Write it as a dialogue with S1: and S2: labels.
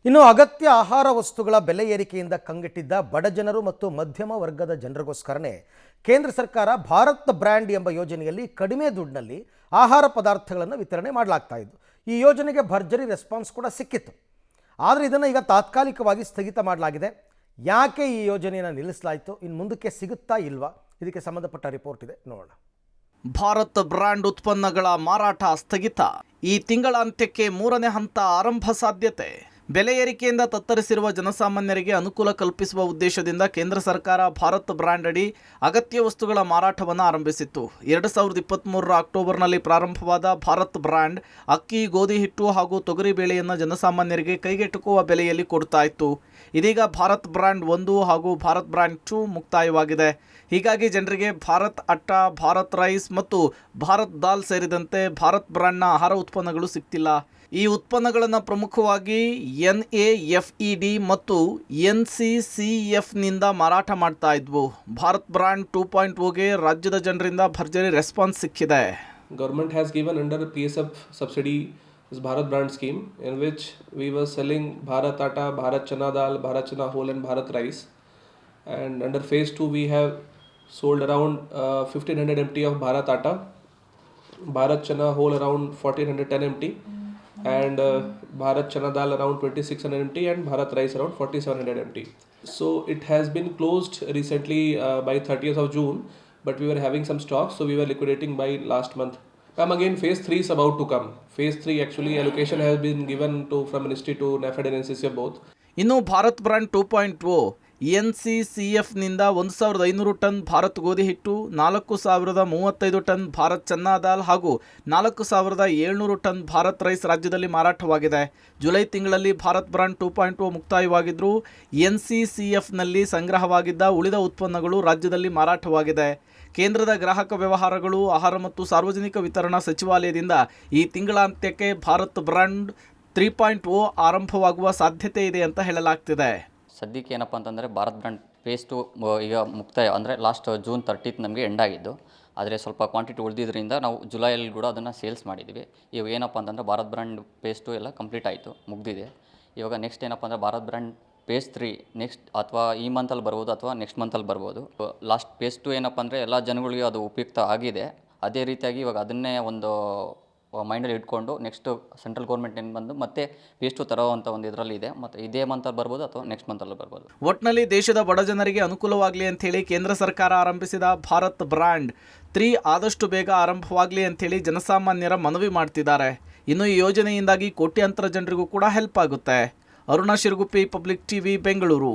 S1: ಇನ್ನು ಅಗತ್ಯ ಆಹಾರ ವಸ್ತುಗಳ ಬೆಲೆ ಏರಿಕೆಯಿಂದ ಕಂಗೆಟ್ಟಿದ್ದ ಬಡಜನರು ಮತ್ತು ಮಧ್ಯಮ ವರ್ಗದ ಜನರಿಗೋಸ್ಕರನೇ ಕೇಂದ್ರ ಸರ್ಕಾರ ಭಾರತ್ ಬ್ರ್ಯಾಂಡ್ ಎಂಬ ಯೋಜನೆಯಲ್ಲಿ ಕಡಿಮೆ ದುಡ್ಡಿನಲ್ಲಿ ಆಹಾರ ಪದಾರ್ಥಗಳನ್ನು ವಿತರಣೆ ಮಾಡಲಾಗ್ತಾ ಇತ್ತು. ಈ ಯೋಜನೆಗೆ ಭರ್ಜರಿ ರೆಸ್ಪಾನ್ಸ್ ಕೂಡ ಸಿಕ್ಕಿತ್ತು. ಆದರೆ ಇದನ್ನು ಈಗ ತಾತ್ಕಾಲಿಕವಾಗಿ ಸ್ಥಗಿತ ಮಾಡಲಾಗಿದೆ. ಯಾಕೆ ಈ ಯೋಜನೆಯನ್ನು ನಿಲ್ಲಿಸಲಾಯಿತು, ಇನ್ನು ಮುಂದಕ್ಕೆ ಸಿಗುತ್ತಾ ಇಲ್ವಾ, ಇದಕ್ಕೆ ಸಂಬಂಧಪಟ್ಟ ರಿಪೋರ್ಟ್ ಇದೆ, ನೋಡೋಣ.
S2: ಭಾರತ್ ಬ್ರ್ಯಾಂಡ್ ಉತ್ಪನ್ನಗಳ ಮಾರಾಟ ಸ್ಥಗಿತ. ಈ ತಿಂಗಳ ಅಂತ್ಯಕ್ಕೆ 3ನೇ ಹಂತ ಆರಂಭ ಸಾಧ್ಯತೆ. ಬೆಲೆ ಏರಿಕೆಯಿಂದ ತತ್ತರಿಸಿರುವ ಜನಸಾಮಾನ್ಯರಿಗೆ ಅನುಕೂಲ ಕಲ್ಪಿಸುವ ಉದ್ದೇಶದಿಂದ ಕೇಂದ್ರ ಸರ್ಕಾರ ಭಾರತ್ ಬ್ರ್ಯಾಂಡ್ ಅಡಿ ಅಗತ್ಯ ವಸ್ತುಗಳ ಮಾರಾಟವನ್ನು ಆರಂಭಿಸಿತ್ತು. 2023ರ ಅಕ್ಟೋಬರ್ನಲ್ಲಿ ಪ್ರಾರಂಭವಾದ ಭಾರತ್ ಬ್ರ್ಯಾಂಡ್ ಅಕ್ಕಿ, ಗೋಧಿ ಹಿಟ್ಟು ಹಾಗೂ ತೊಗರಿ ಬೇಳೆಯನ್ನು ಜನಸಾಮಾನ್ಯರಿಗೆ ಕೈಗೆಟುಕುವ ಬೆಲೆಯಲ್ಲಿ ಕೊಡ್ತಾ ಇತ್ತು. ಇದೀಗ ಭಾರತ್ ಬ್ರ್ಯಾಂಡ್ 1 ಹಾಗೂ ಭಾರತ್ ಬ್ರ್ಯಾಂಡ್ 2 ಮುಕ್ತಾಯವಾಗಿದೆ. ಹೀಗಾಗಿ ಜನರಿಗೆ ಭಾರತ್ ಅಟ್ಟ, ಭಾರತ್ ರೈಸ್ ಮತ್ತು ಭಾರತ್ ದಾಲ್ ಸೇರಿದಂತೆ ಭಾರತ್ ಬ್ರ್ಯಾಂಡ್ನ ಆಹಾರ ಉತ್ಪನ್ನಗಳು ಸಿಗ್ತಿಲ್ಲ. ಈ ಉತ್ಪನ್ನಗಳನ್ನು ಪ್ರಮುಖವಾಗಿ NAFED ಮತ್ತು NCCFನಿಂದ ಮಾರಾಟ ಮಾಡ್ತಾ ಇದ್ವು. ಭಾರತ್ ಬ್ರ್ಯಾಂಡ್ 2.0ಗೆ ರಾಜ್ಯದ ಜನರಿಂದ ಭರ್ಜರಿ ರೆಸ್ಪಾನ್ಸ್ ಸಿಕ್ಕಿದೆ.
S3: Government has given under PSF subsidy this Bharat brand scheme, in which we were selling Bharat Atta, Bharat Chana Dal, Bharat Chana Whole and Bharat Rice. And under phase 2 we have sold around 1500 MT of Bharat Atta, Bharat Chana Whole around 1410 MT, and Bharat Chana Dal around 2600 MT, and Bharat Rice around 4700 MT. So it has been closed recently by 30th of June, but we were having some stock, so we were liquidating by last month. Again, phase 3 is about to come. Phase 3 actually allocation has been given to from Ministry to NAFED and NCCF both.
S2: ಇನ್ನು Bharat brand 2.0 NCCFನಿಂದ 1500 ton Bharat ಗೋಧಿ ಹಿಟ್ಟು, 4035 ton Bharat ಚನ್ನಾ ದಾಲ್ ಹಾಗೂ 4700 ton Bharat rice ರಾಜ್ಯದಲ್ಲಿ ಮಾರಾಟವಾಗಿದೆ. July ತಿಂಗಳಲ್ಲಿ Bharat brand 2.0 ಮುಕ್ತಾಯವಾಗಿದ್ದರೂ NCCFನಲ್ಲಿ ಸಂಗ್ರಹವಾಗಿದ್ದ ಉಳಿದ ಉತ್ಪನ್ನಗಳು ರಾಜ್ಯದಲ್ಲಿ ಮಾರಾಟವಾಗಿದೆ. ಕೇಂದ್ರದ ಗ್ರಾಹಕ ವ್ಯವಹಾರಗಳು, ಆಹಾರ ಮತ್ತು ಸಾರ್ವಜನಿಕ ವಿತರಣಾ ಸಚಿವಾಲಯದಿಂದ ಈ ತಿಂಗಳಾಂತ್ಯಕ್ಕೆ ಭಾರತ್ ಬ್ರ್ಯಾಂಡ್ 3.0 ಆರಂಭವಾಗುವ ಸಾಧ್ಯತೆ ಇದೆ ಅಂತ ಹೇಳಲಾಗ್ತಿದೆ.
S4: ಸದ್ಯಕ್ಕೆ ಏನಪ್ಪ ಅಂತಂದರೆ ಭಾರತ್ ಬ್ರ್ಯಾಂಡ್ ಫೇಸ್ 2 ಈಗ ಮುಕ್ತಾಯ ಅಂದರೆ ಲಾಸ್ಟ್ ಜೂನ್ 30th ನಮಗೆ ಎಂಡ್ ಆಗಿದ್ದು. ಆದರೆ ಸ್ವಲ್ಪ ಕ್ವಾಂಟಿಟಿ ಉಳಿದಿದ್ದರಿಂದ ನಾವು ಜುಲೈಯಲ್ಲಿ ಕೂಡ ಅದನ್ನು ಸೇಲ್ಸ್ ಮಾಡಿದ್ವಿ. ಇವಾಗ ಏನಪ್ಪ ಅಂತಂದರೆ ಭಾರತ್ ಬ್ರ್ಯಾಂಡ್ ಫೇಸ್ 2 ಎಲ್ಲ ಕಂಪ್ಲೀಟ್ ಆಯಿತು, ಮುಗ್ದಿದೆ. ಇವಾಗ ನೆಕ್ಸ್ಟ್ ಏನಪ್ಪ ಅಂದರೆ ಭಾರತ್ ಬ್ರ್ಯಾಂಡ್ ಫೇಸ್ 3 ನೆಕ್ಸ್ಟ್ ಅಥವಾ ಈ ಮಂತಲ್ಲಿ ಬರ್ಬೋದು ಅಥವಾ ನೆಕ್ಸ್ಟ್ ಮಂತಲ್ಲಿ ಬರ್ಬೋದು. ಲಾಸ್ಟ್ ಫೇಸ್ 2 ಏನಪ್ಪ ಅಂದರೆ ಎಲ್ಲ ಜನಗಳಿಗೆ ಅದು ಉಪಯುಕ್ತ ಆಗಿದೆ. ಅದೇ ರೀತಿಯಾಗಿ ಇವಾಗ ಅದನ್ನೇ ಒಂದು ಮೈಂಡಲ್ಲಿ ಇಟ್ಕೊಂಡು ನೆಕ್ಸ್ಟ್ ಸೆಂಟ್ರಲ್ ಗೌರ್ಮೆಂಟ್ ಏನು ಬಂದು ಮತ್ತೆ ಫೇಸ್ 2 ತರೋವಂಥ ಒಂದು ಇದರಲ್ಲಿ ಇದೆ. ಮತ್ತು ಇದೇ ಮಂತಲ್ಲಿ ಬರ್ಬೋದು ಅಥವಾ ನೆಕ್ಸ್ಟ್ ಮಂತಲ್ಲಿ ಬರ್ಬೋದು.
S2: ಒಟ್ಟಿನಲ್ಲಿ ದೇಶದ ಬಡ ಜನರಿಗೆ ಅನುಕೂಲವಾಗಲಿ ಅಂಥೇಳಿ ಕೇಂದ್ರ ಸರ್ಕಾರ ಆರಂಭಿಸಿದ ಭಾರತ್ ಬ್ರ್ಯಾಂಡ್ 3 ಆದಷ್ಟು ಬೇಗ ಆರಂಭವಾಗಲಿ ಅಂಥೇಳಿ ಜನಸಾಮಾನ್ಯರ ಮನವಿ ಮಾಡ್ತಿದ್ದಾರೆ. ಇನ್ನು ಈ ಯೋಜನೆಯಿಂದಾಗಿ ಕೋಟ್ಯಾಂತರ ಜನರಿಗೂ ಕೂಡ ಹೆಲ್ಪ್ ಆಗುತ್ತೆ. Aruna Shiraguppi, public TV, Bengaluru.